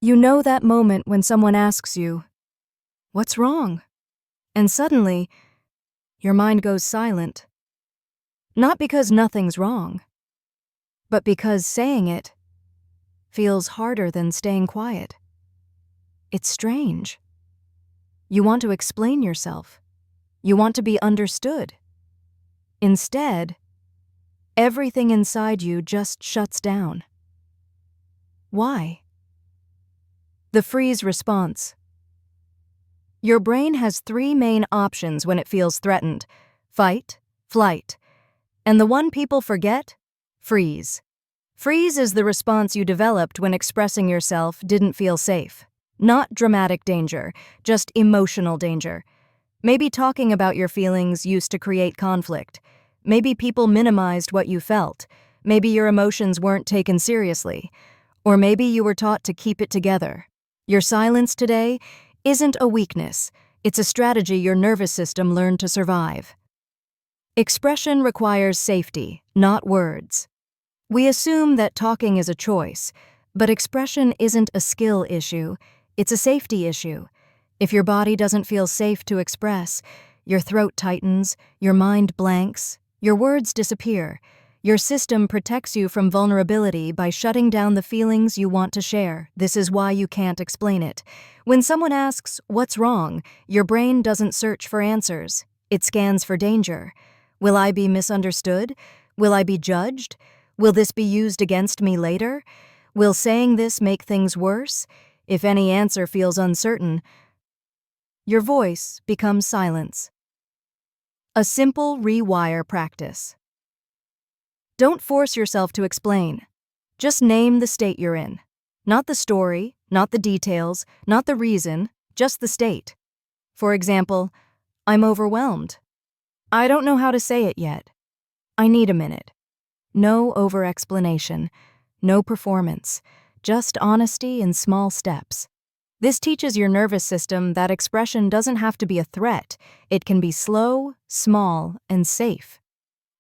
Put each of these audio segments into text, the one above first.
You know that moment when someone asks you, "What's wrong?" And suddenly, your mind goes silent. Not because nothing's wrong, but because saying it feels harder than staying quiet. It's strange. You want to explain yourself. You want to be understood. Instead, everything inside you just shuts down. Why? The freeze response. Your brain has three main options when it feels threatened: fight, flight, and the one people forget: freeze. Freeze is the response you developed when expressing yourself didn't feel safe. Not dramatic danger, just emotional danger. Maybe talking about your feelings used to create conflict. Maybe people minimized what you felt. Maybe your emotions weren't taken seriously. Or maybe you were taught to keep it together. Your silence today isn't a weakness. It's a strategy your nervous system learned to survive. Expression requires safety, not words. We assume that talking is a choice, but expression isn't a skill issue, it's a safety issue. If your body doesn't feel safe to express, your throat tightens, your mind blanks, your words disappear. Your system protects you from vulnerability by shutting down the feelings you want to share. This is why you can't explain it. When someone asks, "What's wrong?" your brain doesn't search for answers. It scans for danger. Will I be misunderstood? Will I be judged? Will this be used against me later? Will saying this make things worse? If any answer feels uncertain, your voice becomes silence. A simple rewire practice. Don't force yourself to explain. Just name the state you're in. Not the story, not the details, not the reason, just the state. For example, I'm overwhelmed. I don't know how to say it yet. I need a minute. No over-explanation, no performance, just honesty in small steps. This teaches your nervous system that expression doesn't have to be a threat. It can be slow, small, and safe.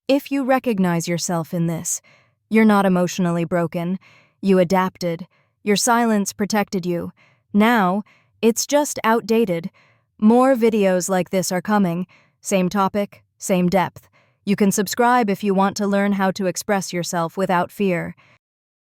If you recognize yourself in this, you're not emotionally broken. You adapted. Your silence protected you. Now, it's just outdated. More videos like this are coming. Same topic, same depth. You can subscribe if you want to learn how to express yourself without fear.